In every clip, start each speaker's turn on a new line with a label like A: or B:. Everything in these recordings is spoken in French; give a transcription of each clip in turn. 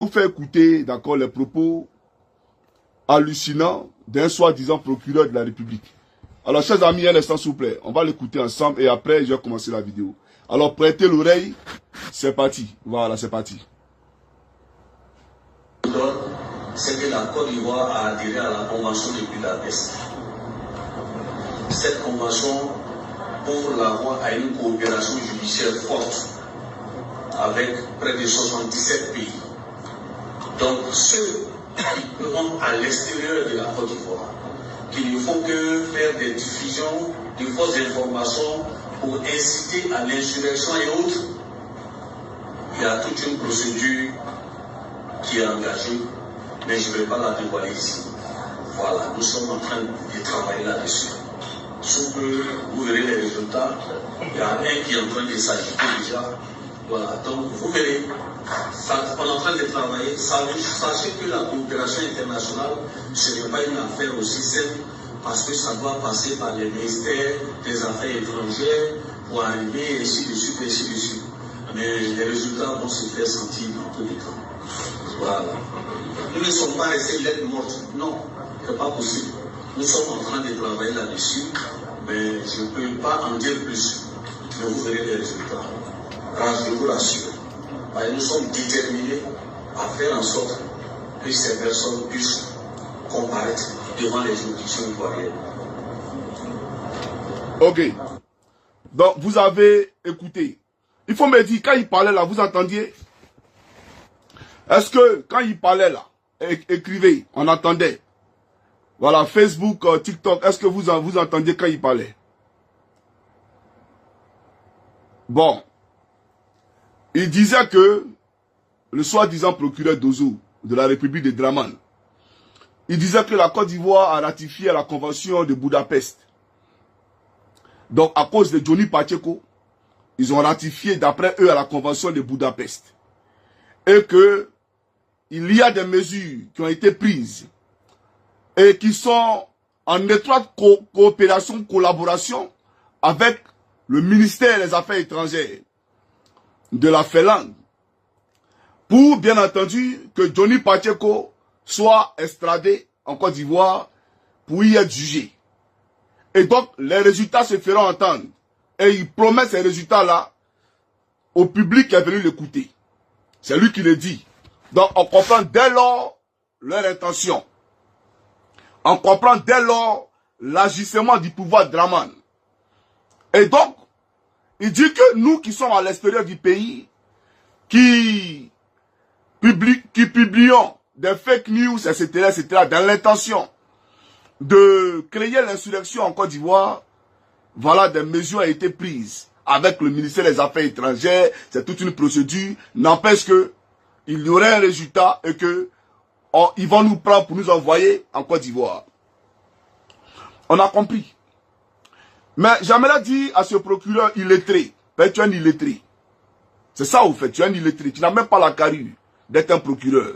A: vous faire écouter, d'accord, les propos hallucinants d'un soi-disant procureur de la République. Alors, chers amis, un instant, s'il vous plaît. On va l'écouter ensemble et après, je vais commencer la vidéo. Alors, prêtez l'oreille. C'est parti. Voilà, c'est parti.
B: C'est que la Côte d'Ivoire a adhéré à la Convention de Budapest. Cette convention ouvre la voie à une coopération judiciaire forte avec près de 77 pays. Donc, ceux qui vont à l'extérieur de la Côte d'Ivoire, qui ne font que faire des diffusions de fausses informations pour inciter à l'insurrection et autres, il y a toute une procédure qui est engagée, mais je ne vais pas la dévoiler ici. Voilà, nous sommes en train de travailler là-dessus. Sous peu, vous verrez les résultats. Il y a un qui est en train de s'agiter déjà. Voilà, donc vous verrez, on est en train de travailler. Sachez que la coopération internationale, ce n'est pas une affaire aussi simple, parce que ça doit passer par les ministères des Affaires étrangères pour arriver, ainsi de suite, ainsi de suite. Mais les résultats vont se faire sentir dans peu de temps. Voilà. Nous ne sommes pas restés lettres mortes. Non, ce n'est pas possible. Nous sommes en train de travailler là-dessus, mais je ne peux pas en dire plus. Mais vous verrez les résultats. Je vous rassure. Nous sommes déterminés à faire en sorte que ces personnes puissent comparaître devant les juridictions ivoiriennes.
A: Ok. Donc, vous avez écouté. Il faut me dire, quand il parlait là, vous entendiez? Est-ce que, quand il parlait là, écrivez, on entendait? Voilà, Facebook, TikTok, est-ce que vous entendiez quand il parlait? Bon. Il disait que le soi-disant procureur d'Ozo de la République de Draman, il disait que la Côte d'Ivoire a ratifié la convention de Budapest. Donc, à cause de Johnny Pacheco, ils ont ratifié d'après eux à la convention de Budapest. Et que il y a des mesures qui ont été prises et qui sont en étroite coopération, collaboration avec le ministère des Affaires étrangères de la Finlande, pour bien entendu que Johnny Pacheco soit extradé en Côte d'Ivoire pour y être jugé. Et donc les résultats se feront entendre. Et il promet ces résultats-là au public qui est venu l'écouter. C'est lui qui le dit. Donc on comprend dès lors leur intention. On comprend dès lors l'agissement du pouvoir Draman. Et donc, il dit que nous qui sommes à l'extérieur du pays, qui publions des fake news, etc., dans l'intention de créer l'insurrection en Côte d'Ivoire, voilà, des mesures ont été prises avec le ministère des Affaires étrangères, c'est toute une procédure, n'empêche que il y aurait un résultat et que ils vont nous prendre pour nous envoyer en Côte d'Ivoire. On a compris. Mais j'aimerais dire à ce procureur illettré, tu es un illettré. C'est ça au fait, tu es un illettré. Tu n'as même pas la carrure d'être un procureur.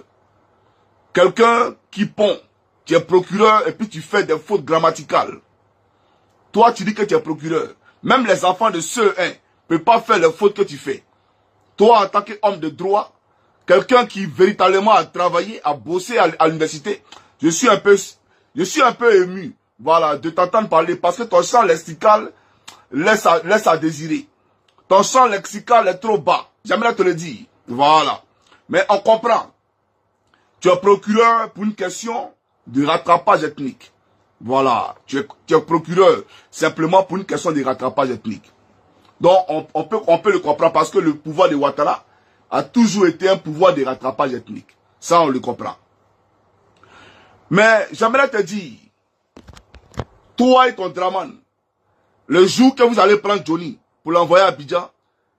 A: Quelqu'un qui pond, tu es procureur et puis tu fais des fautes grammaticales. Toi, tu dis que tu es procureur. Même les enfants de CE1 ne peuvent pas faire les fautes que tu fais. Toi, en tant qu'homme de droit, quelqu'un qui véritablement a travaillé, a bossé à l'université, je suis un peu ému. Voilà, de t'entendre parler, parce que ton champ lexical laisse à désirer. Ton champ lexical est trop bas. J'aimerais te le dire. Voilà. Mais on comprend. Tu es procureur pour une question de rattrapage ethnique. Voilà. Tu es procureur simplement pour une question de rattrapage ethnique. Donc, on peut le comprendre parce que le pouvoir de Ouattara a toujours été un pouvoir de rattrapage ethnique. Ça, on le comprend. Mais j'aimerais te dire, toi et ton Draman, le jour que vous allez prendre Johnny pour l'envoyer à Abidjan,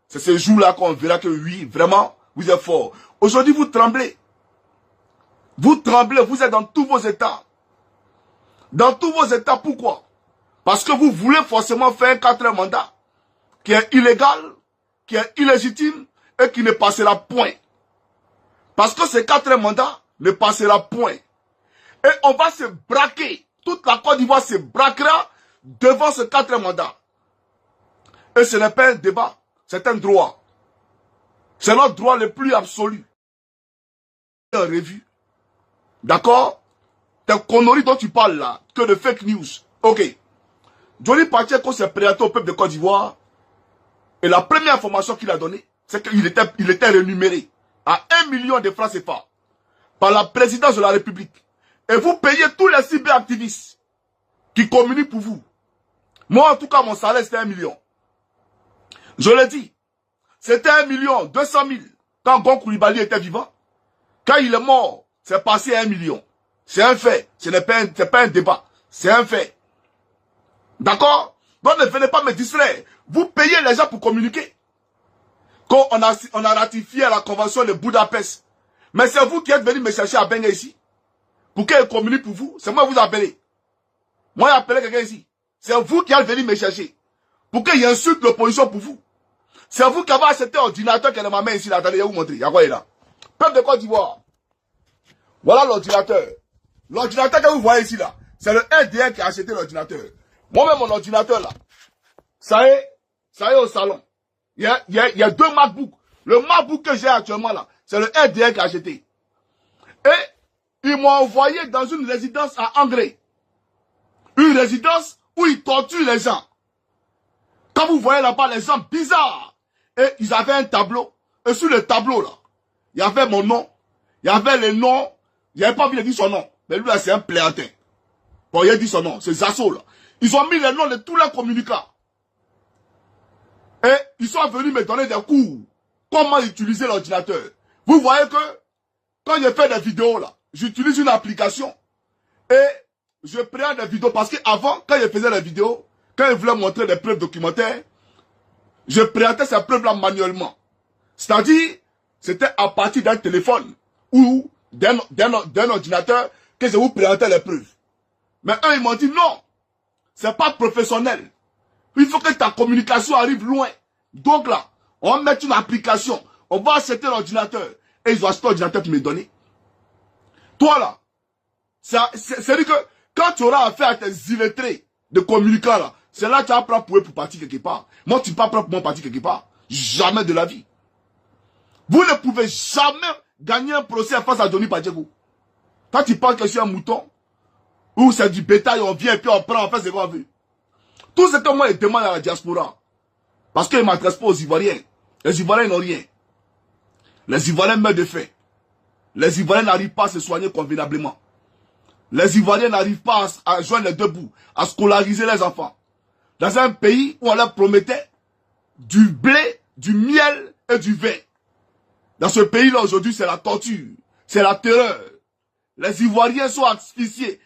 A: c'est ce jour-là qu'on verra que oui, vraiment, vous êtes fort. Aujourd'hui, vous tremblez. Vous tremblez, vous êtes dans tous vos états. Dans tous vos états, pourquoi? Parce que vous voulez forcément faire un 4e mandat qui est illégal, qui est illégitime et qui ne passera point. Parce que ce 4e mandat ne passera point. Et on va se braquer. Toute la Côte d'Ivoire se braquera devant ce 4e mandat. Et ce n'est pas un débat, c'est un droit. C'est notre droit le plus absolu. en revue. D'accord? Tes conneries dont tu parles là, que de fake news. Ok. Johnny Pacheco s'est présenté au peuple de Côte d'Ivoire. Et la première information qu'il a donnée, c'est qu'il était rémunéré à 1 million de francs CFA par la présidence de la République. Et vous payez tous les cyberactivistes qui communiquent pour vous. Moi, en tout cas, mon salaire, c'était 1 million. Je l'ai dit. C'était 1 200 000 quand Gon Coulibaly était vivant. Quand il est mort, c'est passé à 1 million. C'est un fait. Ce n'est pas un débat. C'est un fait. D'accord? Donc ne venez pas me distraire. Vous payez les gens pour communiquer. Quand on a ratifié la convention de Budapest. Mais c'est vous qui êtes venu me chercher à Benga ici. Pour qu'elle communique pour vous. C'est moi qui vous appelez. Moi, j'ai appelé quelqu'un ici. C'est vous qui êtes venu me chercher. Pour qu'il insulte l'opposition pour vous. C'est vous qui avez acheté l'ordinateur qui est dans ma main ici. Là. Attendez, je vais vous montrer. Il y a quoi là? Peuple de Côte d'Ivoire. Voilà l'ordinateur. L'ordinateur que vous voyez ici là. C'est le RDR qui a acheté l'ordinateur. Moi-même, mon ordinateur là. Ça y est au salon. Il y a 2 MacBooks. Le MacBook que j'ai actuellement là, c'est le RDR qui a acheté. Et ils m'ont envoyé dans une résidence à Angré. Une résidence où ils torturent les gens. Quand vous voyez là-bas les gens bizarres. Et ils avaient un tableau. Et sur le tableau là, il y avait mon nom. Il y avait le nom. Il n'y avait pas envie de dire son nom. Mais lui là, c'est un pléatin. Bon, il a dit son nom. C'est Zasso là. Ils ont mis les noms de tous les communicants. Et ils sont venus me donner des cours. Comment utiliser l'ordinateur. Vous voyez que, quand je fais des vidéos là, j'utilise une application. Et je prends des vidéos. Parce qu'avant, quand je faisais des vidéos, quand je voulais montrer des preuves documentaires, je présentais ces preuves là manuellement. C'est-à-dire, c'était à partir d'un téléphone ou d'un ordinateur que je vous présentais les preuves. Mais eux, ils m'ont dit non. C'est pas professionnel. Il faut que ta communication arrive loin. Donc là, on va mettre une application. On va acheter l'ordinateur. Et ils ont acheté l'ordinateur pour me donner. Toi là, c'est-à-dire que quand tu auras affaire à tes illettrés de communicants là, c'est là que tu vas prendre pour partir quelque part. Moi, tu ne peux pas prendre pour partir quelque part. Jamais de la vie. Vous ne pouvez jamais gagner un procès face à Johnny Pacheco. Quand tu penses que je suis un mouton, ou c'est du bétail, on vient et puis on prend, on fait ce qu'on veut. Tout ce que moi je demande à la diaspora, parce qu'ils ne m'adressent pas aux Ivoiriens. Les Ivoiriens n'ont rien. Les Ivoiriens meurent de faim. Les Ivoiriens n'arrivent pas à se soigner convenablement. Les Ivoiriens n'arrivent pas à joindre les deux bouts, à scolariser les enfants. Dans un pays où on leur promettait du blé, du miel et du vin. Dans ce pays-là aujourd'hui, c'est la torture, c'est la terreur. Les Ivoiriens sont asphyxiés.